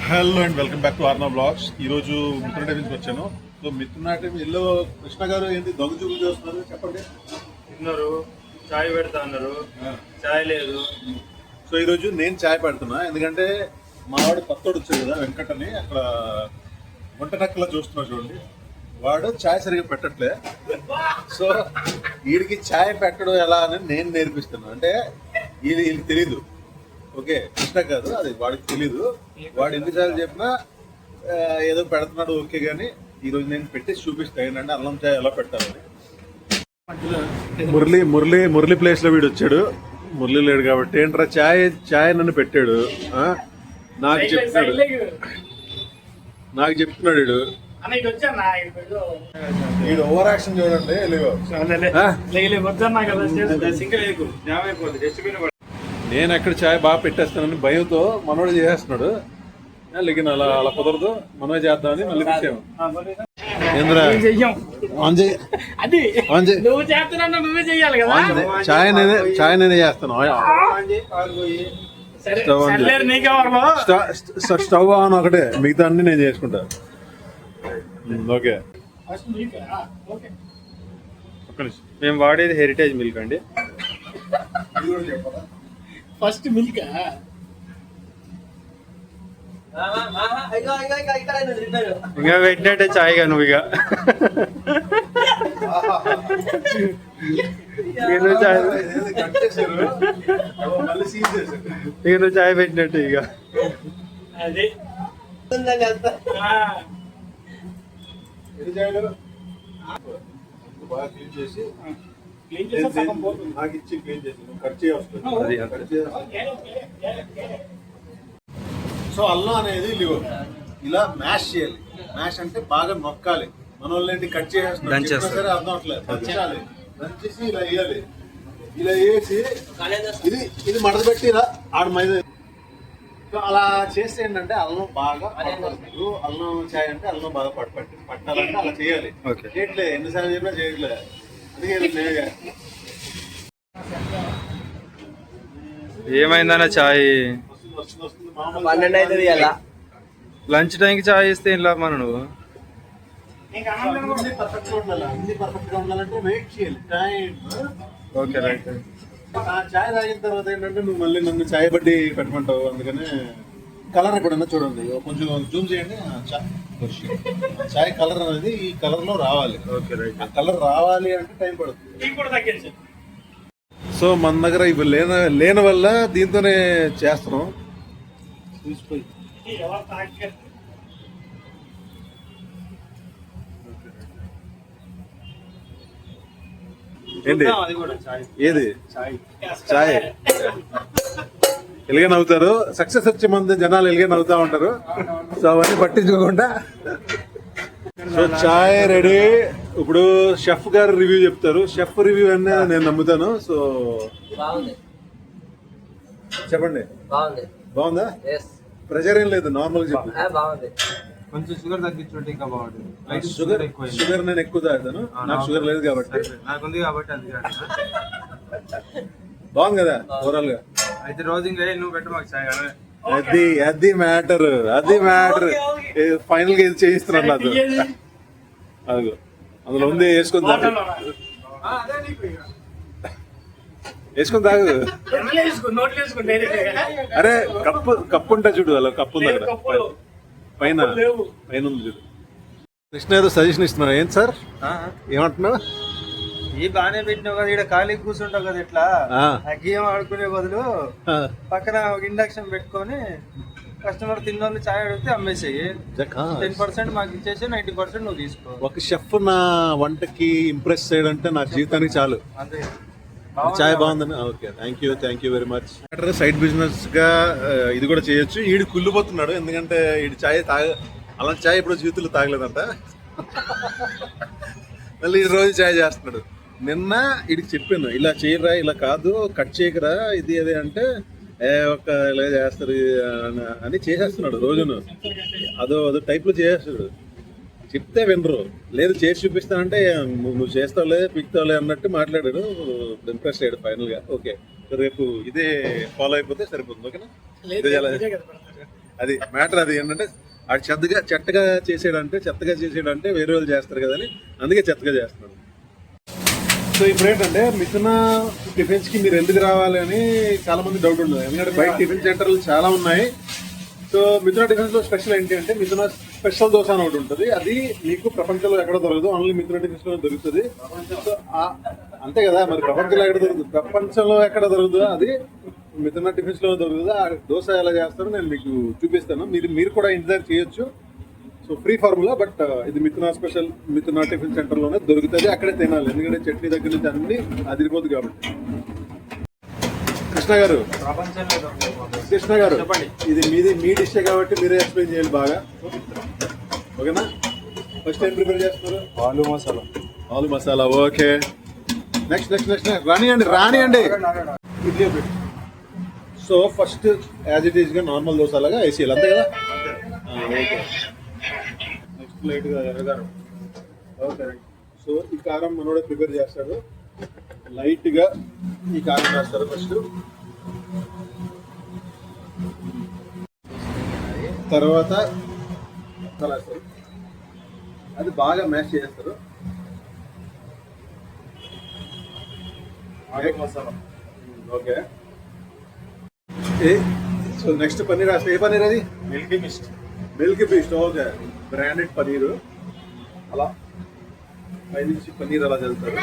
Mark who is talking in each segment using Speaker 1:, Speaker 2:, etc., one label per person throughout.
Speaker 1: Hello and welcome back to Arna blogs. ఈ రోజు మిత్రునాటి నుంచి వచ్చాను. సో మిత్రునాటి ఇల్లు కృష్ణ గారు ఏంటి దొంగ చూపులు చేస్తున్నారు చెప్పండి.
Speaker 2: తిన్నారు, చాయ్ పెడతా అన్నారు, చాయ్ లేదు.
Speaker 1: సో ఈరోజు నేను చాయ్ పెడుతున్నా, ఎందుకంటే మా వాడు కొత్తోడు వచ్చాడు కదా వెంకట్ అని, అక్కడ వంట టక్కలా చూస్తున్నా చూడండి. వాడు చాయ్ సరిగ్గా పెట్టట్లే. సో వీడికి చాయ్ పెట్టడం ఎలా అని నేను నేర్పిస్తున్నాను. అంటే వీళ్ళకి తెలీదు. ఓకే, కృష్ణ కాదు, అది వాడికి తెలీదు. వాడు ఎన్నిసార్లు చెప్పినా ఏదో పెడుతున్నాడు ఓకే, కానీ ఈరోజు నేను పెట్టేసి చూపిస్తాను ఏంటంటే అల్లం చాయ్ ఎలా పెట్టాలని. మురళి ప్లేస్ లో వీడు వచ్చాడు. మురళి లేడు కాబట్టి ఏంట్రా చాయ్ నన్ను పెట్టాడు. నాకు చెప్తున్నాడు వీడు ఓవర్ యాక్షన్ చూడండి. నేను ఎక్కడ చాయ్ బాగా పెట్టేస్తానని భయంతో మనోడు చేసేస్తున్నాడు. లేకిన్ అలా కుదరదు, మనమే చేద్దామని మళ్ళీ తెచ్చాము. చాయ్ నేనే చేస్తాను. స్టవ్ ఆన్ ఒకటే, మిగతా అన్ని నేను చేసుకుంటా. ఓకే,
Speaker 2: మేము వాడేది హెరిటేజ్ మిల్క్ అండి.
Speaker 3: ఫస్ట్ మిల్క్
Speaker 2: ఇంకా పెట్టినట్టే చాయ్గా నువ్వు ఇక నువ్వు చాయ్ పెట్టినట్టు ఇక
Speaker 1: బాగా క్లీన్ చేసి నాకు ఇచ్చి క్లీన్ చేసి కట్ చేయాలి. సో అల్లం అనేది ఇలా మ్యాష్ చేయాలి. మ్యాష్ అంటే బాగా నొక్కాలి. మన వాళ్ళేంటి కట్ చేసేస్తున్నారు సరే అర్థం అవట్లేదు. దంచాలి, దంచేసి ఇలా వేయాలి. ఇలా వేసి ఇది మడతపెట్టి ఆడ మైదా. సో అలా చేస్తే ఏంటంటే అల్లం బాగా పడతారు. అల్లం చాయ్ అంటే అల్లం బాగా పట్టాలంటే అలా చేయాలి. చేయట్లే, ఎన్నిసార్లు చెప్పినా చేయట్లే. అందుకే
Speaker 2: ఏమైందన్న చాయ్
Speaker 3: 12 అవుతుంది అలా.
Speaker 2: లంచ్ టైంకి చాయ్ ఇస్తే ఏం లాభం నువ్వు?
Speaker 1: పర్ఫెక్ట్ గా ఉండాలంటే వెయిట్ చేయాలి టైం.
Speaker 2: Okay right.
Speaker 1: చాయ్ తాగిన తర్వాత ఏంటంటే నువ్వు మళ్ళీ నన్ను చాయ్ బట్టి పెట్టమంటావు. అందుకనే కలర్ ఎక్కడన్నా చూడండి, కొంచెం జూమ్ చేయండి. చాయ్ కలర్ అనేది ఈ కలర్ లో రావాలి.
Speaker 2: Okay right.
Speaker 1: ఆ కలర్ రావాలి అంటే టైం పడుతుంది. సో మన దగ్గర ఇవి లేని వల్ల దీంతోనే చేస్తున్నాం. ఏంటి ఏది చాయ్ ఎలాగే నవ్వుతారు. సక్సెస్ వచ్చే మంది జనాలు ఎలాగే నవ్వుతా ఉంటారు. సో అవన్నీ పట్టించుకోకుండా సో చాయ్ రెడీ. ఇప్పుడు షెఫ్ గారు రివ్యూ చెప్తారు. షెఫ్ రివ్యూ అనే నేను నమ్ముతాను. సో చెప్పండి. బాగుందా? ప్రెజర్ ఏం లేదు, నార్మల్ చెప్పు.
Speaker 2: కొంచెం షుగర్ తగ్గించుంటే ఇంకా బాగుంటుంది.
Speaker 1: షుగర్ నేను ఎక్కువ తాగుతాను, నాకు షుగర్ లేదు కాబట్టి.
Speaker 2: నాకుంది కాబట్టి అది
Speaker 1: బాగుంది కదా ఓవరాల్ గా.
Speaker 2: అయితే రోజు ఇంకా నువ్వు పెట్ట మాకు చాయ్.
Speaker 1: అది మ్యాటర్ ఫైనల్ గా ఇది చేయిస్తున్నాను నాకు. అదిగో అందులో ఉంది, వేసుకొని తాగు. అరే కప్పు ఉంటా చూడు, అలా కప్పు ఉంది అక్కడ పైన ఉంది చూడు. కృష్ణ ఏదో సజెషన్ ఇస్తున్నా. ఏంటి సార్ ఏమంటున్నావు?
Speaker 2: ఈ బాగానే పెట్టినావు కదా, ఇక్కడ ఖాళీ కూర్చుంటావు కదా, ఇట్లా గేమ్ ఆడుకునే బదులు పక్కన ఇండక్షన్ పెట్టుకొని కస్టమర్ తిన్నోళ్ళు చాయ్ అడిగితే అమ్మేసేయి. 10% మాకు ఇచ్చేసి 90% నువ్వు తీసుకో.
Speaker 1: ఒక షెఫ్ నా వంటకి ఇంప్రెస్ చేయడంటే నా జీవితానికి చాలు.
Speaker 2: అంతే.
Speaker 1: చాయ్ బాగుందని. Okay, thank you very much. Side business గా ఇది కూడా చేయొచ్చు. ఈడు కుళ్ళిపోతున్నాడు, ఎందుకంటే ఈడు చాయ్ అలాంటి చాయ్ ఇప్పుడు జీవితంలో తాగలేదంట. మళ్ళీ ఈ రోజు చాయ్ చేస్తున్నాడు. నిన్న వీడికి చెప్పాను, ఇలా చేయరా, ఇలా కాదు, కట్ చేయకరా, ఇది అదే అంటే ఇలా చేస్తారు అని చేసేస్తున్నాడు. రోజును అదో టైప్ లో చేసేస్తాడు. చెప్తే వినరు. లేదు చేసి చూపిస్తానంటే నువ్వు చేస్తావులే పిక్తావులే అన్నట్టు మాట్లాడాడు. ఇంప్రెస్ అయ్యాడు ఫైనల్ గా. ఓకే రేపు ఇదే ఫాలో అయిపోతే సరిపోతుంది. ఓకేనా? అది మ్యాటర్. అది ఏంటంటే ఆడు చెత్తగా చేసాడంటే వేరే వాళ్ళు చేస్తారు కదా అని అందుకే చెత్తగా చేస్తున్నాడు. సో ఇప్పుడు ఏంటంటే మిథున టిఫిన్స్ కి మీరు ఎందుకు రావాలి అని చాలా మంది డౌట్ ఉంటుంది. ఎందుకంటే బయట టిఫిన్ సెంటర్లు చాలా ఉన్నాయి. సో మిథున టిఫిన్స్ లో స్పెషల్ ఏంటి అంటే మిథున స్పెషల్ దోశ అని ఒకటి ఉంటుంది. అది మీకు ప్రపంచంలో ఎక్కడ దొరకదు, ఓన్లీ మిథున టిఫిన్స్ లో దొరుకుతుంది. సో అంతే కదా, మరి ప్రపంచంలో ఎక్కడ దొరుకుతుంది? ప్రపంచంలో ఎక్కడ దొరుకుతుందో అది మిథున టిఫిన్స్ లో దొరుకుతుంది. ఆ దోశ ఎలా చేస్తారో నేను మీకు చూపిస్తాను. మీరు కూడా ఇంటి దగ్గర చేయొచ్చు. సో ఫ్రీ ఫార్ములా, బట్ ఇది మిథున స్పెషల్ మిథున టిఫిన్ సెంటర్ లోనే దొరుకుతుంది. అక్కడే తినాలి, ఎందుకంటే చట్నీ దగ్గర నుంచి అన్ని అదిరిపోదు కాబట్టి. కృష్ణ గారు
Speaker 2: చెప్పండి.
Speaker 1: ఇది మీ డిష్ కాబట్టి మీరే ఎక్స్ప్లెయిన్ చేయాలి బాగా, ఓకేనా? ఫస్ట్ ఏం ప్రిపేర్ చేస్తున్నారు? ఆలు మసాలా. ఓకే, నెక్స్ట్ రానియండి. ఇడ్లీ పెట్టి. So first as it is గా నార్మల్ దోశ లాగా వేసేయాలి, అంతే కదా? ఓకే. నెక్స్ట్ లైట్ గా ఎర్రగారం. ఓకే. సో ఈ కారం మనోడే ప్రిపేర్ చేస్తాడు. లైట్ గా ఈ కారం వేస్తారు ఫస్ట్, తర్వాత వేస్తారు. అది బాగా మ్యాష్ చేస్తారు. ఓకే. సో నెక్స్ట్ పన్నీర్ వేస్తారు. ఏ పన్నీర్ అది? Milky Mist. Okay, branded paneer. అలా పైనుంచి పన్నీర్ అలా చల్లుతారు.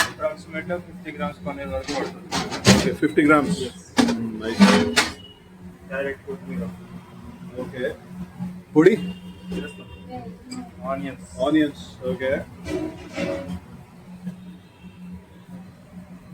Speaker 2: అప్రాక్సిమేట్ 50 grams పన్నీర్ వరకు పడుతుంది.
Speaker 1: Okay, 50 grams. నైస్.
Speaker 2: డైరెక్ట్ కొత్తిమీర.
Speaker 1: ఓకే. పొడి
Speaker 2: ఆనియన్స్.
Speaker 1: ఓకే.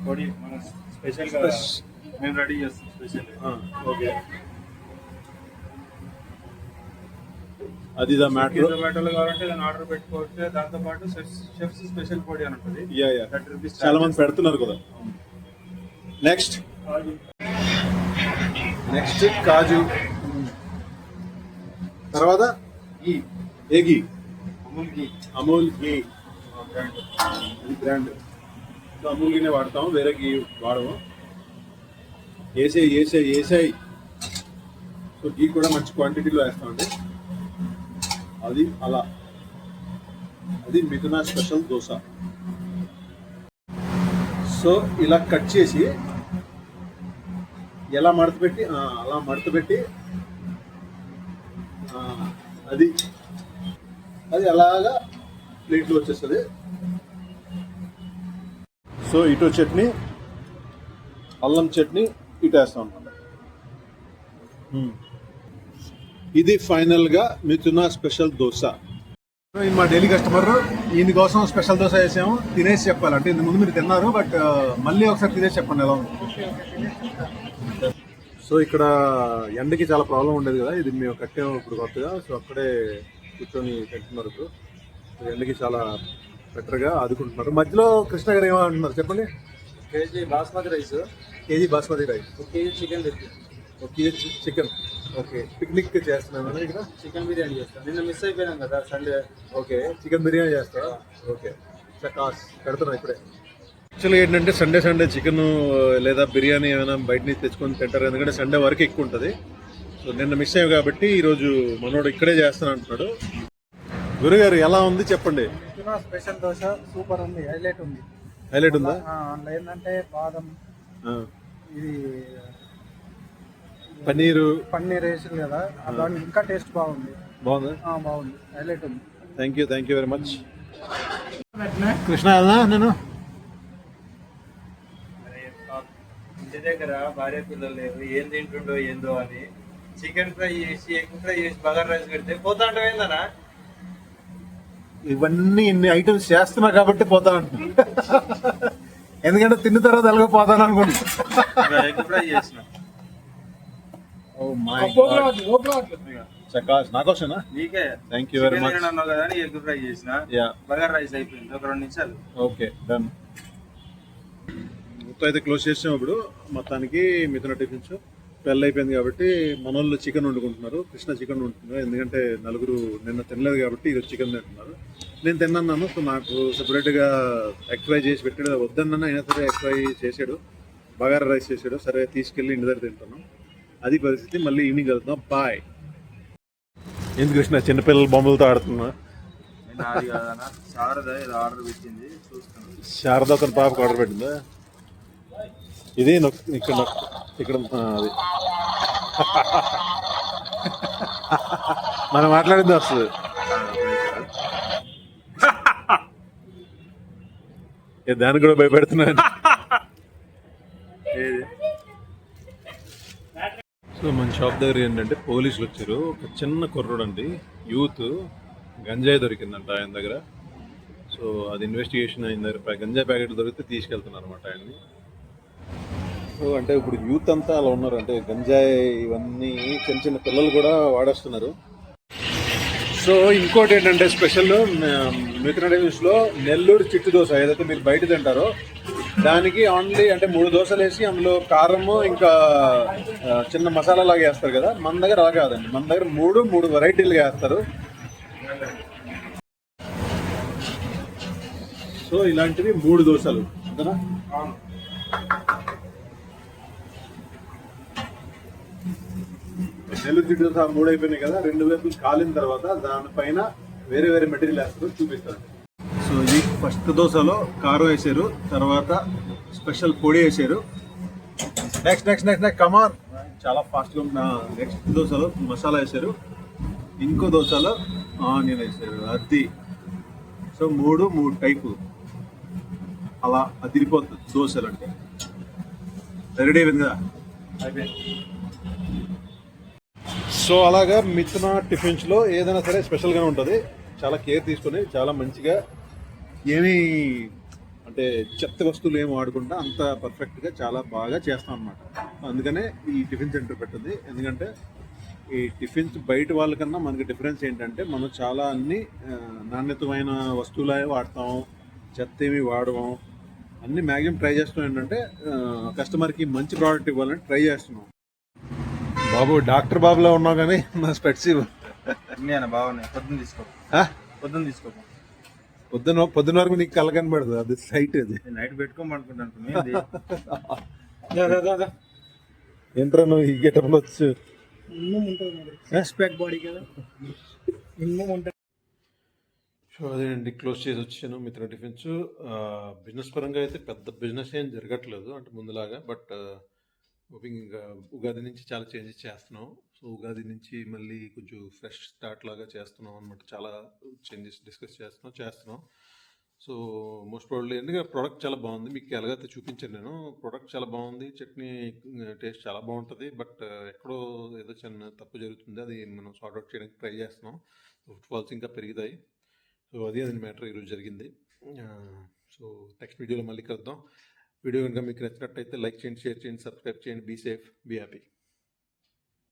Speaker 2: పొడి మన స్పెషల్ గా మేము రెడీ చేస్తాం స్పెషల్.
Speaker 1: ఓకే, అది ద మ్యాటర్.
Speaker 2: జొమాటోలో కావాలంటే దాన్ని ఆర్డర్ పెట్టుకోవచ్చు. దాంతో పాటు షెఫ్స్ స్పెషల్ పొడి అని ఉంటుంది. 30 rupees
Speaker 1: చాలా మంది పెడుతున్నారు కదా. నెక్స్ట్ కాజు. తర్వాత ఏ ఘీ? అమూల్ ఘీ. ఇది బ్రాండ్. సో అమూల్ ఘీనే వాడతాము, వేరే ఘీ వాడము. ఏసాయి. సో ఘీ కూడా మంచి క్వాంటిటీలో వేస్తామండి. అది అలా, అది మిథున స్పెషల్ దోశ. సో ఇలా కట్ చేసి ఎలా మడతపెట్టి అలా మడతపెట్టి అది అలాగా ప్లేట్లో వచ్చేస్తుంది. సో ఇటు చట్నీ, అల్లం చట్నీ ఇటు వేస్తాం అన్నమాట. ఇది ఫైనల్గా మిథున స్పెషల్ దోశ. మా డైలీ కస్టమర్, ఈయన కోసం స్పెషల్ దోశ వేసాము. తినేసి చెప్పాలంటే ఇంత ముందు మీరు తిన్నారు, బట్ మళ్ళీ ఒకసారి తినేసి చెప్పండి ఎలా ఉంది. సో ఇక్కడ ఎండకి చాలా ప్రాబ్లం ఉండేది కదా, ఇది మేము కట్టాము ఇప్పుడు కొత్తగా. సో అక్కడే కూర్చొని తింటున్నారు ఇప్పుడు. ఎండకి చాలా బెటర్గా ఆదుకుంటున్నారు. మధ్యలో కృష్ణ గారు ఏమంటున్నారు చెప్పండి?
Speaker 2: KG basmati rice,
Speaker 1: 1 kg basmati rice,
Speaker 2: 1 kg chicken తెచ్చి,
Speaker 1: 1 kg చికెన్. ఓకే, పిక్నిక్ చేస్తున్నాను ఇక్కడ.
Speaker 2: చికెన్ బిర్యానీ చేస్తాను. నిన్న మిస్ అయిపోయినాం కదా సండే.
Speaker 1: ఓకే, చికెన్ బిర్యానీ చేస్తారా? ఓకే, చకాస్ పెడుతున్నా ఇప్పుడే. యాక్చువల్గా ఏంటంటే సండే చికెన్ లేదా బిర్యానీ ఏమైనా బయట నుంచి తెచ్చుకొని తింటారు, ఎందుకంటే సండే వరకు ఎక్కువ ఉంటుంది. సో నిన్న మిస్ అయ్యాం కాబట్టి ఈరోజు మనోడు ఇక్కడే చేస్తాను అంటున్నాడు. గురుగారు ఎలా ఉంది చెప్పండి?
Speaker 2: స్పెషల్ దోశ సూపర్ ఉంది, హైలైట్ ఉంది.
Speaker 1: హైలైట్ ఉందా?
Speaker 2: అందులో ఏంటంటే బాదం, ఇది పన్నీర్ వేసింది కదా, దానికి ఇంకా టేస్ట్ బాగుంది.
Speaker 1: బాగుంది,
Speaker 2: హైలైట్ ఉంది.
Speaker 1: Thank you very much. Krishna అదా నేను
Speaker 2: ఇంటి దగ్గర భార్య పిల్లలు లేరు, ఏం తింటుండో ఏందో అని చికెన్ ఫ్రై చేసి ఎగ్ ఫ్రై చేసి బగార్ రైస్ పెడితే పోతా అంటే ఏందనా?
Speaker 1: ఇవన్నీ ఇన్ని ఐటమ్స్ చేస్తున్నా కాబట్టి పోతా అంటున్నా. ఎందుకంటే తిన్న తర్వాత ఎలాగో పోతాను అనుకుంటున్నా.
Speaker 2: ఎగ్ ఫ్రై చేసిన
Speaker 1: చకాస్ నాకోసమేనా?
Speaker 2: నీకే.
Speaker 1: Thank you very much.
Speaker 2: అన్నావు కదా అని ఎగ్ ఫ్రై చేసిన, బగార్ రైస్ అయిపోయింది ఒక 2 నిమిషాలు.
Speaker 1: Okay, done. మొత్తం అయితే క్లోజ్ చేసాం. ఇప్పుడు మొత్తానికి మిథున టిఫిన్స్ పెళ్ళి అయిపోయింది కాబట్టి మనోళ్ళు చికెన్ వండుకుంటున్నారు. కృష్ణ చికెన్ వండుతున్నారు, ఎందుకంటే నలుగురు నిన్న తినలేదు కాబట్టి ఈరోజు చికెన్ తింటున్నారు. నేను తిన్నాను. సో నాకు సెపరేట్గా ఎగ్ ఫ్రై చేసి పెట్టాడు, వద్దన్నా అయినా సరే ఎగ్ ఫ్రై చేసాడు. బగారా రైస్ చేసాడు. సరే తీసుకెళ్ళి ఇంటి దగ్గర తింటాను. అది పరిస్థితి. మళ్ళీ ఈవినింగ్ వెళ్తున్నాం. బాయ్. ఎందుకు వచ్చిన చిన్నపిల్లల బొమ్మలతో ఆడుతున్నా?
Speaker 2: నాది కాదన్నా, శారద ఇది ఆర్డర్ పెట్టింది, చూస్తాను.
Speaker 1: శారద ఒక పాపకు ఆర్డర్ పెట్టిందా? ఇది ఇక్కడ ఇక్కడ అది మనం మాట్లాడింది వస్తుంది. దానికి కూడా భయపెడుతున్నాను. సో మన షాప్ దగ్గర ఏంటంటే పోలీసులు వచ్చారు. ఒక చిన్న కుర్రోడు అండి, యూత్, గంజాయి దొరికిందంట ఆయన దగ్గర. సో అది ఇన్వెస్టిగేషన్ అయిన దగ్గర గంజాయి ప్యాకెట్లు దొరికితే తీసుకెళ్తున్నారు అనమాట ఆయన్ని. సో అంటే ఇప్పుడు యూత్ అంతా అలా ఉన్నారు, అంటే గంజాయి ఇవన్నీ చిన్న చిన్న పిల్లలు కూడా వాడేస్తున్నారు. సో ఇంకోటి ఏంటంటే స్పెషల్ మిత్ర న్యూస్లో నెల్లూరు చిట్టు దోశ ఏదైతే మీరు బయట తింటారో దానికి ఓన్లీ అంటే 3 దోశలు వేసి అందులో కారము ఇంకా చిన్న మసాలా లాగా వేస్తారు కదా. మన దగ్గర అలా కాదండి, మన దగ్గర 3 వెరైటీలుగా వేస్తారు. సో ఇలాంటివి 3 దోశలు అంతేనా? నెల్లూరు చిట్టు దోశ 3 అయిపోయినాయి కదా. 2 వైపులు కాలిన తర్వాత దానిపైన వేరే వేరే మెటీరియల్ వేస్తారు, చూపిస్తాను. సో ఇది ఫస్ట్ దోశలో కారం వేసారు, తర్వాత స్పెషల్ పొడి వేసారు. నెక్స్ట్ కమాన్, చాలా ఫాస్ట్గా ఉన్న. నెక్స్ట్ దోశలో మసాలా వేసారు, ఇంకో దోశలో ఆనియన్ వేసారు. అది సో 3 టైపు అలా అదిరిపోతుంది దోశలు అంటే. రెడీ అయిపోయింది కదా. సో అలాగా మిత్న టిఫిన్స్లో ఏదైనా సరే స్పెషల్గానే ఉంటుంది. చాలా కేర్ తీసుకొని చాలా మంచిగా ఏమీ అంటే చెత్త వస్తువులు ఏమి వాడకుండా అంత పర్ఫెక్ట్గా చాలా బాగా చేస్తాం అన్నమాట. అందుకనే ఈ టిఫిన్ సెంటర్ పెట్టింది. ఎందుకంటే ఈ టిఫిన్స్ బయట వాళ్ళకన్నా మనకి డిఫరెన్స్ ఏంటంటే మనం చాలా అన్ని నాణ్యతమైన వస్తువులే వాడతాం, చెత్త ఏమి వాడము. అన్ని మ్యాక్సిమం ట్రై చేస్తున్నాం. ఏంటంటే కస్టమర్కి మంచి ప్రోడక్ట్ ఇవ్వాలని ట్రై చేస్తున్నాం. బాబు డాక్టర్ బాబులా ఉన్నావు కానీ నా స్పెట్స్
Speaker 2: బాగున్నాయి. పొద్దున్న తీసుకో.
Speaker 1: పొద్దున వరకు నీకు కళ్ళ కనబడదు, అది సైట్. అది
Speaker 2: నైట్ పెట్టుకోమనుకుంటాను.
Speaker 1: ఏంట్రా నువ్వు ఈ గెటప్లో వచ్చు?
Speaker 2: బాడీ కదా.
Speaker 1: సో అదేంటి క్లోజ్ చేసి వచ్చాను మిత్ర టిఫిన్స్. బిజినెస్ పరంగా అయితే పెద్ద బిజినెస్ ఏం జరగట్లేదు అంటే ముందులాగా. బట్ ఇంకా ఉగాది నుంచి చాలా చేంజెస్ చేస్తున్నాం. సో ఉగాది నుంచి మళ్ళీ కొంచెం ఫ్రెష్ స్టార్ట్ లాగా చేస్తున్నాం అనమాట. చాలా చేంజెస్ డిస్కస్ చేస్తున్నాం. సో మోస్ట్ ప్రాబబ్లీ ఎందుకంటే ప్రోడక్ట్ చాలా బాగుంది. మీకు ఎలాగైతే చూపించాను నేను, ప్రోడక్ట్ చాలా బాగుంది, చట్నీ టేస్ట్ చాలా బాగుంటుంది. బట్ ఎక్కడో ఏదో చిన్న తప్పు జరుగుతుంది, అది మనం సార్ట్ అవుట్ చేయడానికి ట్రై చేస్తున్నాం. ఫుట్ ఫాల్స్ ఇంకా పెరుగుతాయి. సో అది మ్యాటర్ ఈరోజు జరిగింది. సో నెక్స్ట్ వీడియోలో మళ్ళీ కలుద్దాం. వీడియో కనుక మీకు నచ్చినట్టయితే లైక్ చేయండి, షేర్ చేయండి, సబ్స్క్రైబ్ చేయండి. Be safe, be happy.